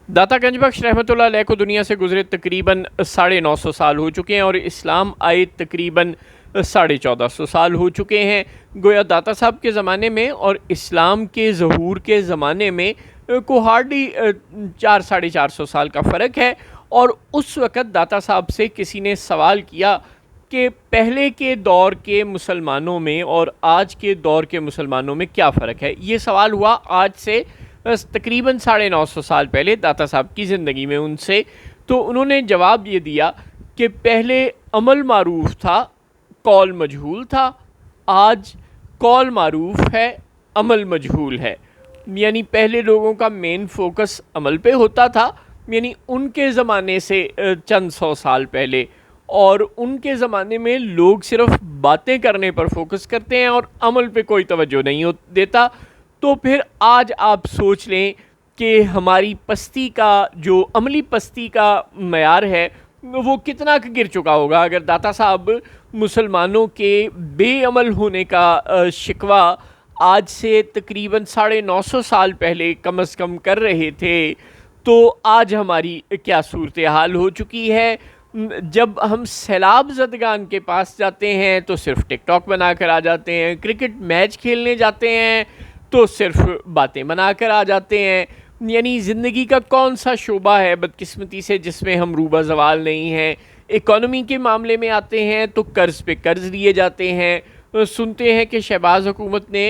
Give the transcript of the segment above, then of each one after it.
दाता गंज बख्श रहमतुल्लाह अलैह को दुनिया से गुजरे तकरीबन 950 साल हो चुके हैं और इस्लाम आए तकरीबन 1450 साल हो चुके हैं। गोया दाता साहब के ज़माने में और इस्लाम के ज़हूर के ज़माने में को हार्डली 400-450 साल का फ़र्क है। और उस वक़्त दाता साहब से किसी ने सवाल किया कि पहले के दौर के मुसलमानों में और आज के दौर के मुसलमानों में क्या फ़र्क है। ये सवाल हुआ आज से तकरीबन 950 साल पहले दाता साहब की ज़िंदगी में उनसे। तो उन्होंने जवाब ये दिया कि पहले अमल मारूफ था, कौल मजहूल था, आज कौल मारूफ है, अमल मजहूल है। यानी पहले लोगों का मेन फोकस अमल पे होता था, यानी उनके ज़माने से चंद 100 साल पहले, और उनके ज़माने में लोग सिर्फ बातें करने पर फोकस करते हैं और अमल पे कोई तवज्जो नहीं देता। तो फिर आज आप सोच लें कि हमारी पस्ती का जो अमली पस्ती का मयार है वो कितना गिर चुका होगा अगर दाता साहब मुसलमानों के बेअमल होने का शिकवा आज से तकरीबन 950 साल पहले कम अज़ कम कर रहे थे। तो आज हमारी क्या सूरत हाल हो चुकी है। जब हम सैलाब ज़दगान के पास जाते हैं तो सिर्फ टिकटॉक बना कर आ जाते हैं, क्रिकेट मैच खेलने जाते हैं तो सिर्फ बातें बना कर आ जाते हैं। यानी ज़िंदगी का कौन सा शोबा है बदकिस्मती से जिसमें हम रूबा ज़वाल नहीं हैं। इकॉनमी के मामले में आते हैं तो कर्ज़ पे कर्ज़ लिए जाते हैं। सुनते हैं कि शहबाज हुकूमत ने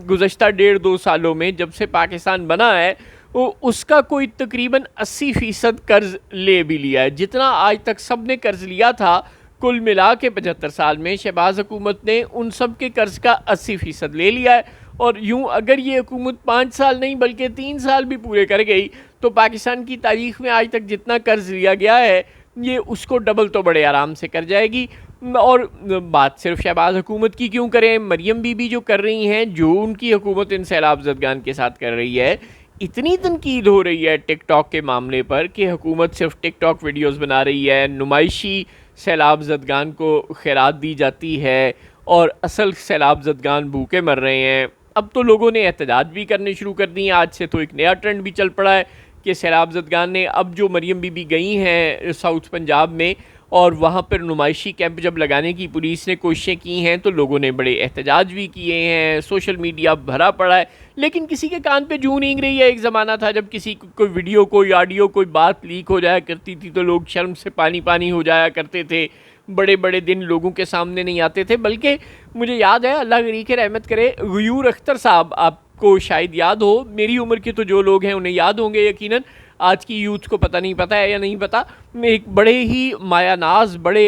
गुज़श्ता 1.5-2 सालों में जब से पाकिस्तान बना है उसका कोई तकरीबन 80% कर्ज़ ले भी लिया है। जितना आज तक सब ने कर्ज़ लिया था कुल मिला के 75 साल में शहबाज हुकूमत ने उन सब के कर्ज़ का 80% ले लिया है। और यूं अगर ये हुकूमत 5 साल नहीं बल्कि 3 साल भी पूरे कर गई तो पाकिस्तान की तारीख़ में आज तक जितना कर्ज़ लिया गया है ये उसको डबल तो बड़े आराम से कर जाएगी। और बात सिर्फ शहबाज हुकूमत की क्यों करें, मरियम बीबी जो कर रही हैं, जो उनकी हुकूमत इन सैलाब ज़दगान के साथ कर रही है, इतनी तनकीद हो रही है टिकटॉक के मामले पर कि हुकूमत सिर्फ टिकटॉक वीडियोस बना रही है, नुमाइशी सैलाब ज़दगान को खैरात दी जाती है और असल सैलाब ज़दगान भूखे मर रहे हैं। अब तो लोगों ने एहतजाज भी करने शुरू कर दिए। आज से तो एक नया ट्रेंड भी चल पड़ा है कि सैलाब ज़दगान ने अब जो मरियम बीबी गई हैं साउथ पंजाब में और वहाँ पर नुमाइशी कैंप जब लगाने की पुलिस ने कोशिशें की हैं तो लोगों ने बड़े एहतजाज भी किए हैं, सोशल मीडिया भरा पड़ा है, लेकिन किसी के कान पे जूं नहीं रही है। एक ज़माना था जब किसी कोई वीडियो, कोई ऑडियो, कोई बात लीक हो जाया करती थी तो लोग शर्म से पानी पानी हो जाया करते थे, बड़े बड़े दिन लोगों के सामने नहीं आते थे। बल्कि मुझे याद है, अल्लाह गरीक रहमत करे, गयूर अख्तर साहब, आपको शायद याद हो, मेरी उम्र के तो जो लोग हैं उन्हें याद होंगे यकीनन, आज की यूथ को पता नहीं पता है या नहीं पता, एक बड़े ही मायानाज बड़े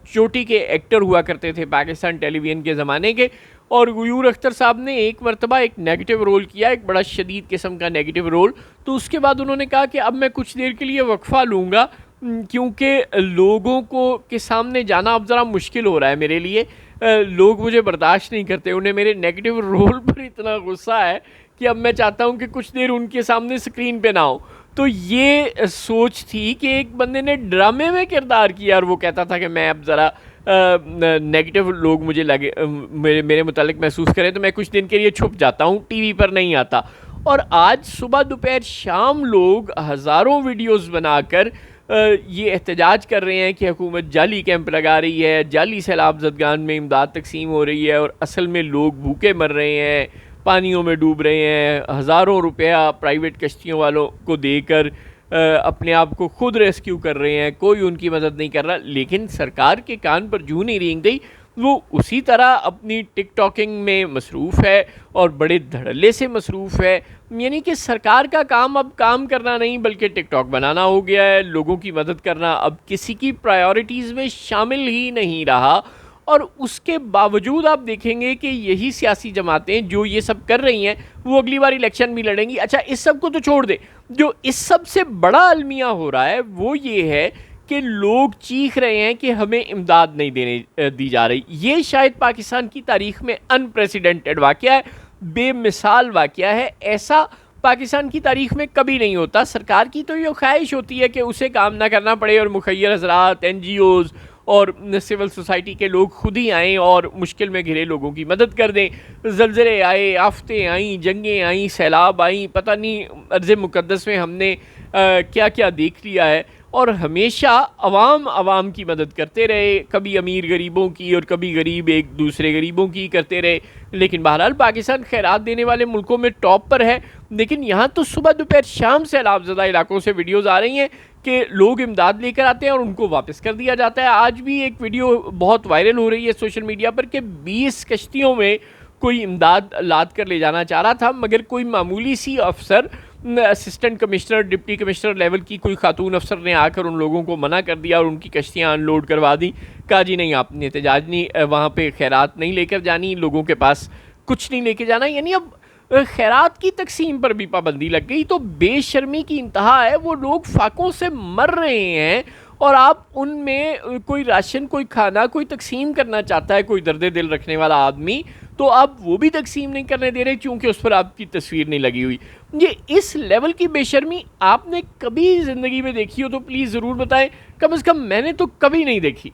चोटी के एक्टर हुआ करते थे पाकिस्तान टेलीविज़न के ज़माने के। और गयूर अख्तर साहब ने एक मरतबा एक नेगेटिव रोल किया, एक बड़ा शदीद किस्म का नेगेटिव रोल। तो उसके बाद उन्होंने कहा कि अब मैं कुछ देर के लिए वक्फ़ा लूँगा क्योंकि लोगों को के सामने जाना अब ज़रा मुश्किल हो रहा है मेरे लिए, लोग मुझे बर्दाश्त नहीं करते, उन्हें मेरे नेगेटिव रोल पर इतना गुस्सा है कि अब मैं चाहता हूँ कि कुछ देर उनके सामने स्क्रीन पे ना हो। तो ये सोच थी कि एक बंदे ने ड्रामे में किरदार किया और वो कहता था कि मैं अब ज़रा नेगेटिव लोग मुझे लगे मेरे मुतालिक महसूस करें तो मैं कुछ दिन के लिए छुप जाता हूँ, टीवी पर नहीं आता। और आज सुबह दोपहर शाम लोग हज़ारों वीडियोस बनाकर ये एहतजाज कर रहे हैं कि हुकूमत जाली कैंप लगा रही है, जाली सैलाब ज़दगान में इमदाद तकसीम हो रही है और असल में लोग भूखे मर रहे हैं, पानियों में डूब रहे हैं, हज़ारों रुपया प्राइवेट कश्तियों वालों को देकर अपने आप को खुद रेस्क्यू कर रहे हैं, कोई उनकी मदद नहीं कर रहा। लेकिन सरकार के कान पर जूं नहीं रेंग गई, वो उसी तरह अपनी टिकटॉकिंग में मसरूफ़ है और बड़े धड़ल्ले से मसरूफ़ है। यानी कि सरकार का काम अब काम करना नहीं बल्कि टिकटॉक बनाना हो गया है, लोगों की मदद करना अब किसी की प्रायोरिटीज़ में शामिल ही नहीं रहा। और उसके बावजूद आप देखेंगे कि यही सियासी जमातें जो ये सब कर रही हैं वो अगली बार इलेक्शन भी लड़ेंगी। अच्छा, इस सब को तो छोड़ दे, जो इस सब से बड़ा अलमिया हो रहा है वो ये है कि लोग चीख रहे हैं कि हमें इमदाद नहीं देने दी जा रही। ये शायद पाकिस्तान की तारीख में अनप्रेसिडेंटेड वाक़या है, बेमिसाल वाक़या है। ऐसा पाकिस्तान की तारीख में कभी नहीं होता। सरकार की तो ये ख्वाहिश होती है कि उसे काम ना करना पड़े और मुखैर हज़रात, NGOs और सिविल सोसाइटी के लोग खुद ही आएँ और मुश्किल में घिरे लोगों की मदद कर दें। ज़लज़ले आए, आफ़तें आईं, जंगें आईं, सैलाब आईं, पता नहीं अर्ज़ मुक़द्दस में हमने کیا کیا دیکھ لیا ہے، اور ہمیشہ عوام کی مدد کرتے رہے، کبھی امیر غریبوں کی اور کبھی غریب ایک دوسرے غریبوں کی کرتے رہے. لیکن بہرحال پاکستان خیرات دینے والے ملکوں میں ٹاپ پر ہے. لیکن یہاں تو صبح دوپہر شام سیلاب زدہ علاقوں سے ویڈیوز آ رہی ہیں کہ لوگ امداد لے کر آتے ہیں اور ان کو واپس کر دیا جاتا ہے. آج بھی ایک ویڈیو بہت وائرل ہو رہی ہے سوشل میڈیا پر کہ 20 کشتیوں میں کوئی امداد لاد کر لے جانا چاہ رہا تھا، مگر کوئی معمولی سی افسر، assistant commissioner, deputy commissioner level کی کوئی خاتون افسر نے آ کر ان لوگوں کو منع کر دیا اور ان کی کشتیاں ان لوڈ کروا دی. کہا جی نہیں، آپ نے احتجاج نہیں، وہاں پہ خیرات نہیں لے کر جانی، لوگوں کے پاس کچھ نہیں لے کے جانا. یعنی اب خیرات کی تقسیم پر بھی پابندی لگ گئی. تو بے شرمی کی انتہا ہے. وہ لوگ فاقوں سے مر رہے ہیں اور آپ ان میں کوئی راشن، کوئی کھانا کوئی تقسیم کرنا چاہتا ہے، کوئی درد دل رکھنے والا آدمی، تو آپ وہ بھی تقسیم نہیں کرنے دے رہے کیونکہ اس پر آپ کی تصویر نہیں لگی ہوئی. یہ اس لیول کی بے شرمی آپ نے کبھی زندگی میں دیکھی ہو تو پلیز ضرور بتائیں. کم از کم میں نے تو کبھی نہیں دیکھی.